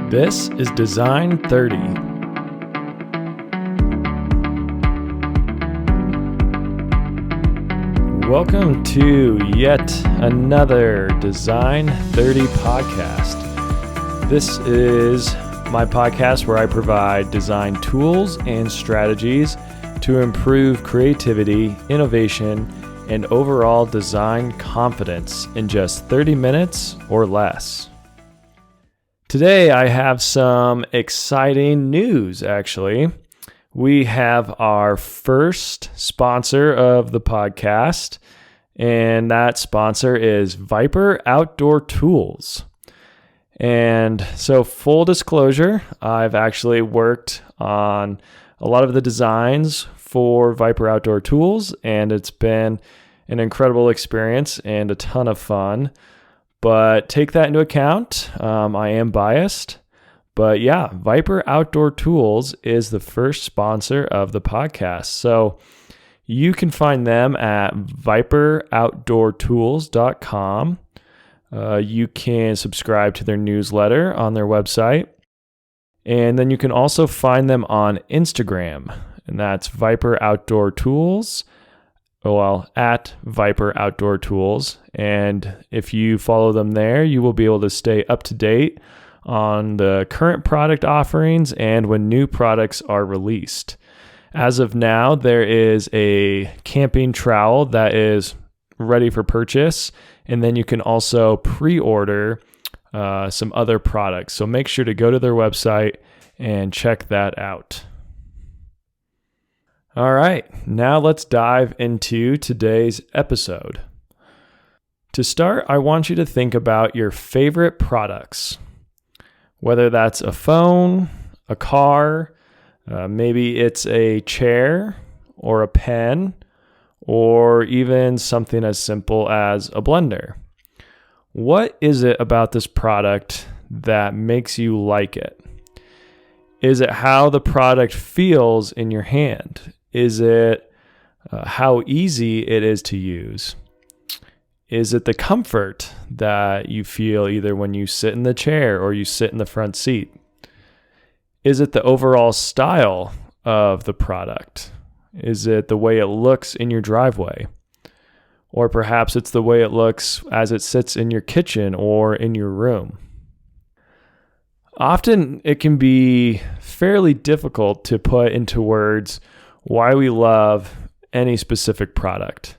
This is Design30. Welcome to yet another Design30 podcast. This is my podcast where I provide design tools and strategies to improve creativity, innovation, and overall design confidence in just 30 minutes or less. Today, I have some exciting news, actually. We have our first sponsor of the podcast, and that sponsor is Viper Outdoor Tools. And so, full disclosure, I've actually worked on a lot of the designs for Viper Outdoor Tools, and it's been an incredible experience and a ton of fun. But take that into account. I am biased. But yeah, Viper Outdoor Tools is the first sponsor of the podcast. So you can find them at viperoutdoortools.com. You can subscribe to their newsletter on their website. And then you can also find them on Instagram. And that's Viper Outdoor Tools. At Viper Outdoor Tools. And if you follow them there, you will be able to stay up to date on the current product offerings and when new products are released. As of now, there is a camping trowel that is ready for purchase. And then you can also pre-order some other products. So make sure to go to their website and check that out. All right, now let's dive into today's episode. To start, I want you to think about your favorite products, whether that's a phone, a car, maybe it's a chair or a pen, or even something as simple as a blender. What is it about this product that makes you like it? Is it how the product feels in your hand? Is it how easy it is to use? Is it the comfort that you feel either when you sit in the chair or you sit in the front seat? Is it the overall style of the product? Is it the way it looks in your driveway? Or perhaps it's the way it looks as it sits in your kitchen or in your room. Often it can be fairly difficult to put into words why we love any specific product.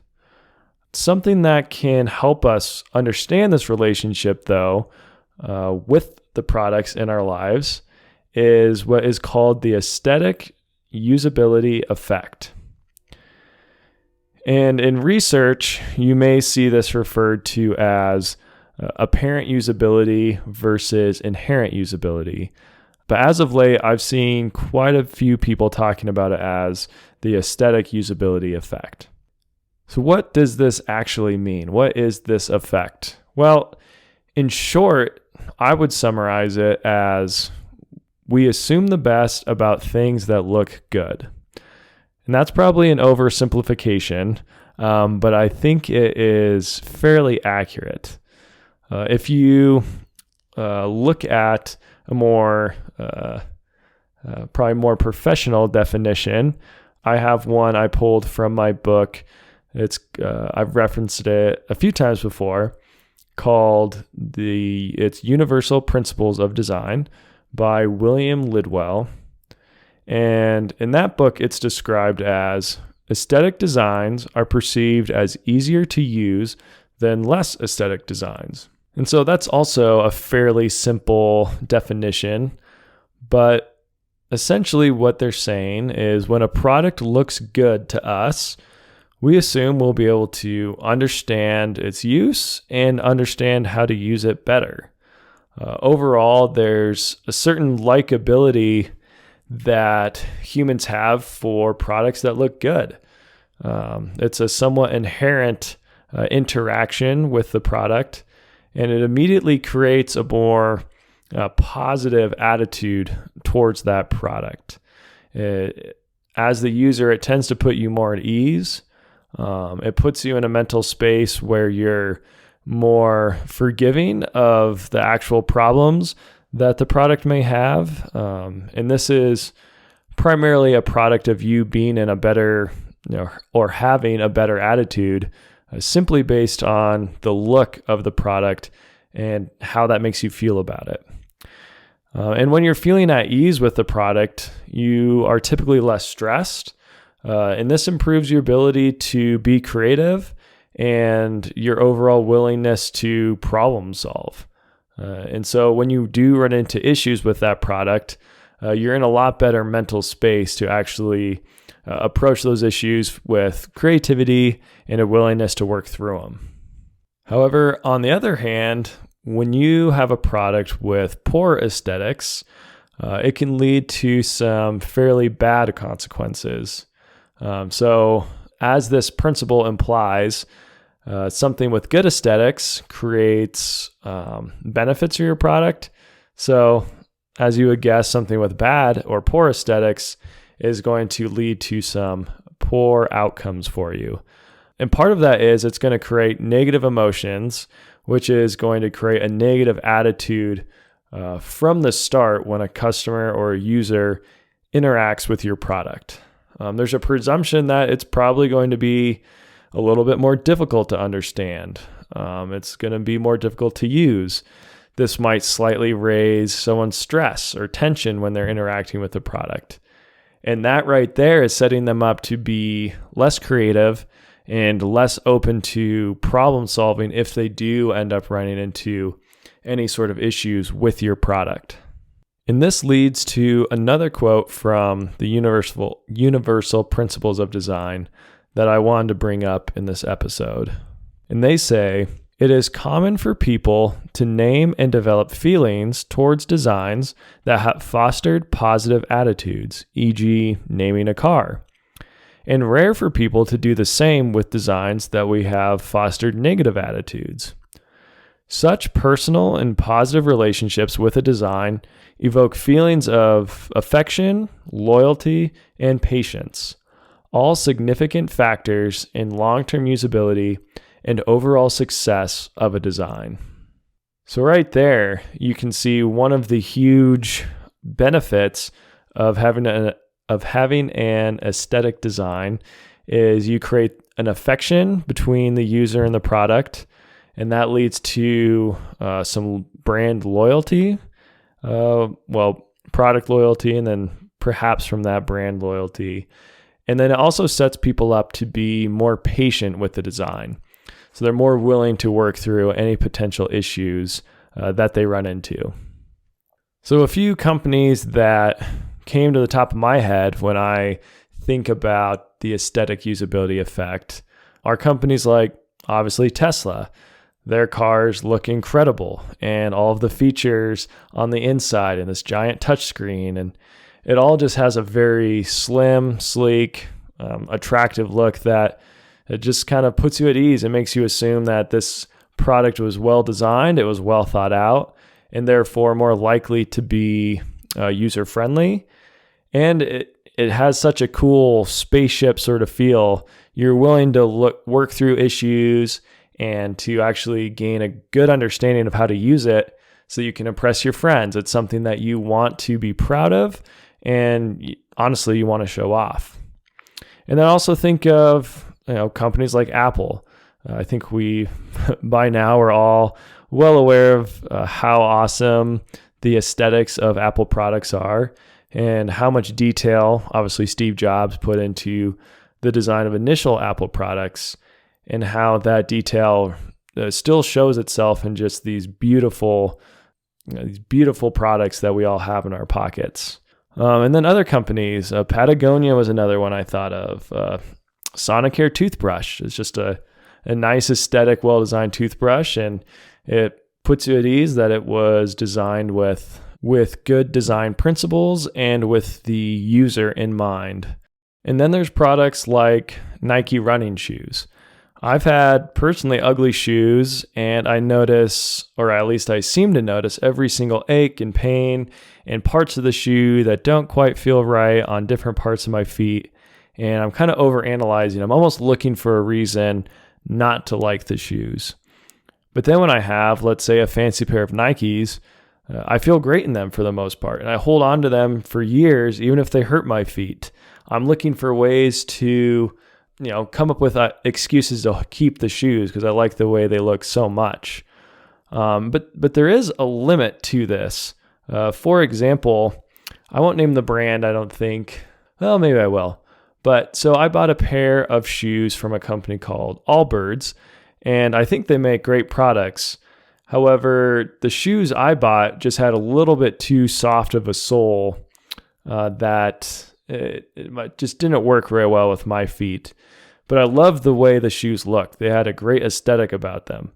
Something that can help us understand this relationship, though, with the products in our lives is what is called the Aesthetic-Usability Effect. And in research, you may see this referred to as apparent usability versus inherent usability. But as of late, I've seen quite a few people talking about it as the aesthetic usability effect. So what does this actually mean? What is this effect? Well, in short, I would summarize it as we assume the best about things that look good. And that's probably an oversimplification, but I think it is fairly accurate. If you look at a more probably more professional definition, I have one I pulled from my book. I've referenced it a few times before, called it's Universal Principles of Design by William Lidwell. And in that book, it's described as aesthetic designs are perceived as easier to use than less aesthetic designs. And so that's also a fairly simple definition, but essentially what they're saying is when a product looks good to us, we assume we'll be able to understand its use and understand how to use it better. Overall, there's a certain likability that humans have for products that look good. It's a somewhat inherent interaction with the product, and it immediately creates a more positive attitude towards that product. As the user, it tends to put you more at ease. It puts you in a mental space where you're more forgiving of the actual problems that the product may have. And this is primarily a product of you being in a better, or having a better attitude, simply based on the look of the product and how that makes you feel about it. And when you're feeling at ease with the product, you are typically less stressed. And this improves your ability to be creative and your overall willingness to problem solve. And so when you do run into issues with that product, you're in a lot better mental space to actually approach those issues with creativity and a willingness to work through them. However, on the other hand, when you have a product with poor aesthetics, it can lead to some fairly bad consequences. So as this principle implies, something with good aesthetics creates benefits for your product. So as you would guess, something with bad or poor aesthetics is going to lead to some poor outcomes for you. And part of that is it's going to create negative emotions, which is going to create a negative attitude from the start when a customer or a user interacts with your product. There's a presumption that it's probably going to be a little bit more difficult to understand. It's going to be more difficult to use. This might slightly raise someone's stress or tension when they're interacting with the product. And that right there is setting them up to be less creative and less open to problem solving if they do end up running into any sort of issues with your product. And this leads to another quote from the Universal Principles of Design that I wanted to bring up in this episode. And they say, "It is common for people to name and develop feelings towards designs that have fostered positive attitudes, e.g., naming a car, and rare for people to do the same with designs that we have fostered negative attitudes. Such personal and positive relationships with a design evoke feelings of affection, loyalty, and patience, all significant factors in long-term usability and overall success of a design." So right there, you can see one of the huge benefits of having an aesthetic design is you create an affection between the user and the product, and that leads to some brand loyalty, product loyalty, and then perhaps from that brand loyalty. And then it also sets people up to be more patient with the design. So they're more willing to work through any potential issues that they run into. So a few companies that came to the top of my head when I think about the aesthetic usability effect are companies like, obviously, Tesla. Their cars look incredible, and all of the features on the inside and this giant touchscreen, and it all just has a very slim, sleek, attractive look that it just kind of puts you at ease and makes you assume that this product was well designed, it was well thought out, and therefore more likely to be user-friendly. And it has such a cool spaceship sort of feel. You're willing to work through issues and to actually gain a good understanding of how to use it so you can impress your friends. It's something that you want to be proud of, and honestly, you want to show off. And then also think of companies like Apple. I think we, by now, are all well aware of how awesome the aesthetics of Apple products are and how much detail, obviously, Steve Jobs put into the design of initial Apple products, and how that detail still shows itself in just these beautiful products that we all have in our pockets. And then other companies, Patagonia was another one I thought of. Sonicare toothbrush is just a nice aesthetic, well-designed toothbrush, and it puts you at ease that it was designed with good design principles and with the user in mind. And then there's products like Nike running shoes. I've had personally ugly shoes, and I notice, or at least I seem to notice, every single ache and pain and parts of the shoe that don't quite feel right on different parts of my feet. And I'm kind of overanalyzing. I'm almost looking for a reason not to like the shoes. But then when I have, let's say, a fancy pair of Nikes, I feel great in them for the most part, and I hold on to them for years, even if they hurt my feet. I'm looking for ways to, come up with excuses to keep the shoes because I like the way they look so much. But there is a limit to this. For example, I won't name the brand, I don't think. Well, maybe I will. But so I bought a pair of shoes from a company called Allbirds, and I think they make great products. However, the shoes I bought just had a little bit too soft of a sole that it just didn't work very well with my feet. But I loved the way the shoes looked. They had a great aesthetic about them.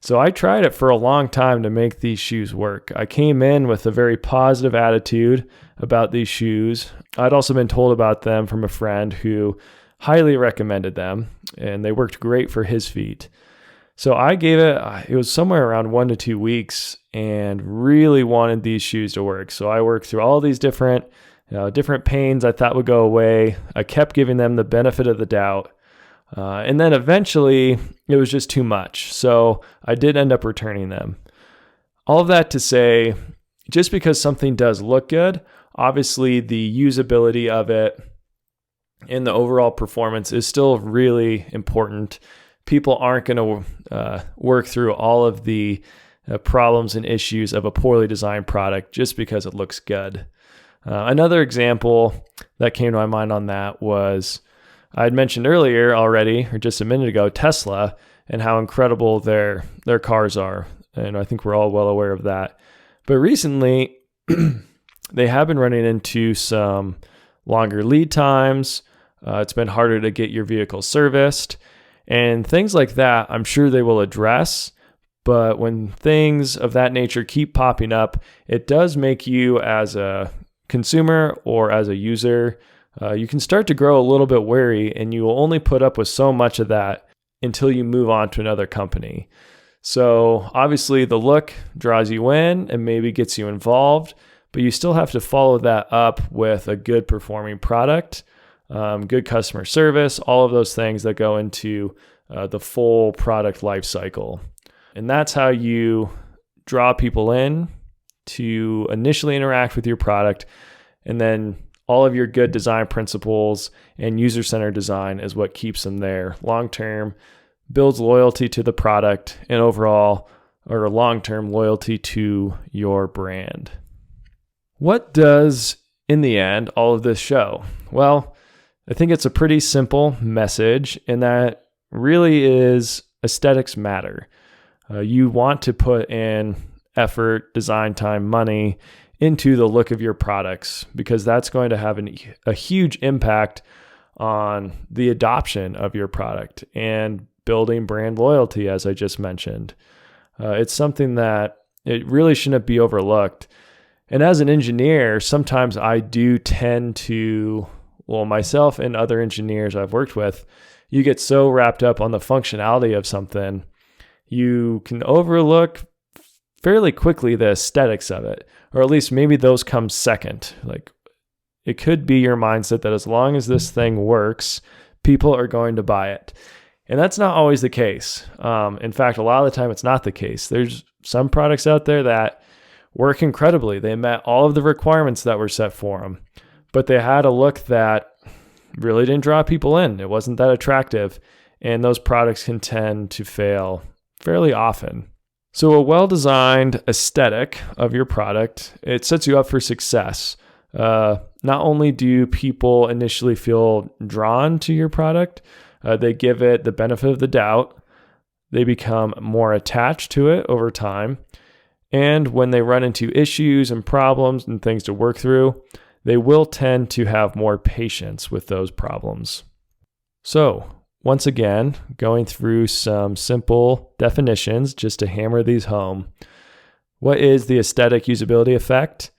So I tried it for a long time to make these shoes work. I came in with a very positive attitude about these shoes. I'd also been told about them from a friend who highly recommended them, and they worked great for his feet. So I gave it was somewhere around 1 to 2 weeks and really wanted these shoes to work. So I worked through all these different pains I thought would go away. I kept giving them the benefit of the doubt. And then eventually it was just too much. So I did end up returning them. All of that to say, just because something does look good, obviously the usability of it and the overall performance is still really important. People aren't going to work through all of the problems and issues of a poorly designed product just because it looks good. Another example that came to my mind on that was I had mentioned earlier already, or just a minute ago, Tesla and how incredible their cars are. And I think we're all well aware of that. But recently, they have been running into some longer lead times. It's been harder to get your vehicle serviced. And things like that, I'm sure they will address. But when things of that nature keep popping up, it does make you as a consumer or as a user, you can start to grow a little bit wary, and you will only put up with so much of that until you move on to another company. So obviously the look draws you in and maybe gets you involved, but you still have to follow that up with a good performing product, good customer service, all of those things that go into the full product life cycle. And that's how you draw people in to initially interact with your product, and then all of your good design principles and user-centered design is what keeps them there long-term, builds loyalty to the product, and overall, or long-term loyalty to your brand. What does, in the end, all of this show? Well, I think it's a pretty simple message in that really is aesthetics matter. You want to put in effort, design time, money into the look of your products because that's going to have a huge impact on the adoption of your product and building brand loyalty, as I just mentioned. It's something that it really shouldn't be overlooked. And as an engineer, sometimes I do tend to, myself and other engineers I've worked with, you get so wrapped up on the functionality of something, you can overlook fairly quickly the aesthetics of it, or at least maybe those come second. Like it could be your mindset that as long as this thing works, people are going to buy it. And that's not always the case. In fact, a lot of the time it's not the case. There's some products out there that work incredibly. They met all of the requirements that were set for them, but they had a look that really didn't draw people in. It wasn't that attractive, and those products can tend to fail fairly often. So a well-designed aesthetic of your product, it sets you up for success. Not only do people initially feel drawn to your product, they give it the benefit of the doubt. They become more attached to it over time. And when they run into issues and problems and things to work through, they will tend to have more patience with those problems. So, once again, going through some simple definitions just to hammer these home. What is the aesthetic usability effect?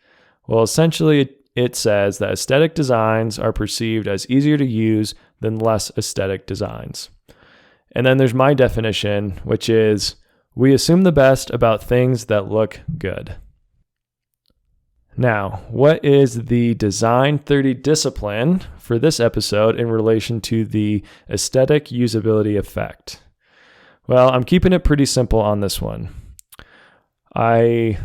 Well, essentially, it says that aesthetic designs are perceived as easier to use than less aesthetic designs. And then there's my definition, which is we assume the best about things that look good. Now, what is the Design30 Discipline for this episode in relation to the aesthetic usability effect? Well, I'm keeping it pretty simple on this one. I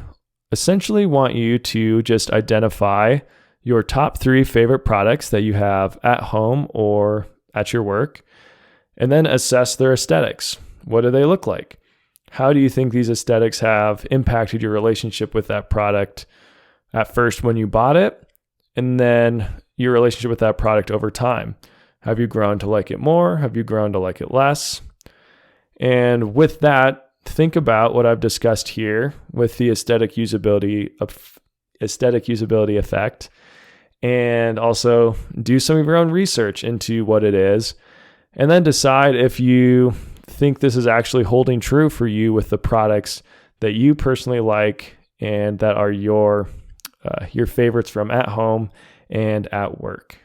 essentially want you to just identify your top 3 favorite products that you have at home or at your work, and then assess their aesthetics. What do they look like? How do you think these aesthetics have impacted your relationship with that product at first when you bought it, and then your relationship with that product over time? Have you grown to like it more? Have you grown to like it less? And with that, think about what I've discussed here with the aesthetic usability effect, and also do some of your own research into what it is, and then decide if you think this is actually holding true for you with the products that you personally like and that are your favorites from at home and at work.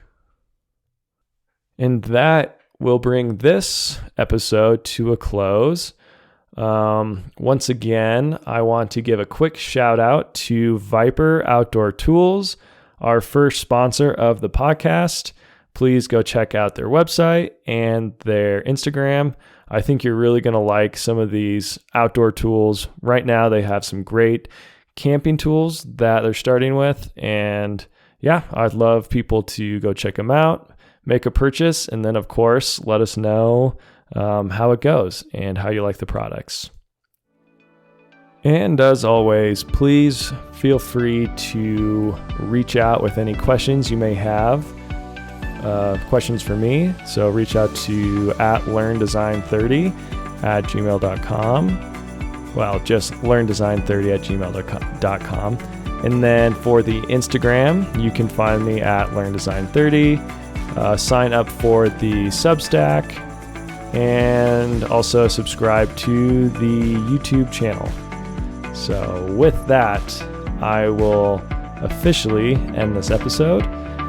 And that will bring this episode to a close. Once again, I want to give a quick shout out to Viper Outdoor Tools, our first sponsor of the podcast. Please go check out their website and their Instagram. I think you're really going to like some of these outdoor tools. Right now, they have some great camping tools that they're starting with. And yeah, I'd love people to go check them out, make a purchase, and then, of course, let us know how it goes and how you like the products. And as always, please feel free to reach out with any questions you may have. Questions for me. So reach out to @learndesign30@gmail.com. Well, just learndesign30@gmail.com. And then for the Instagram, you can find me at learndesign30. Sign up for the Substack and also subscribe to the YouTube channel. So with that, I will officially end this episode.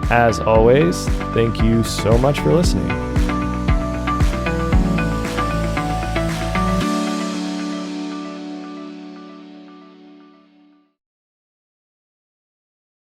As always, thank you so much for listening.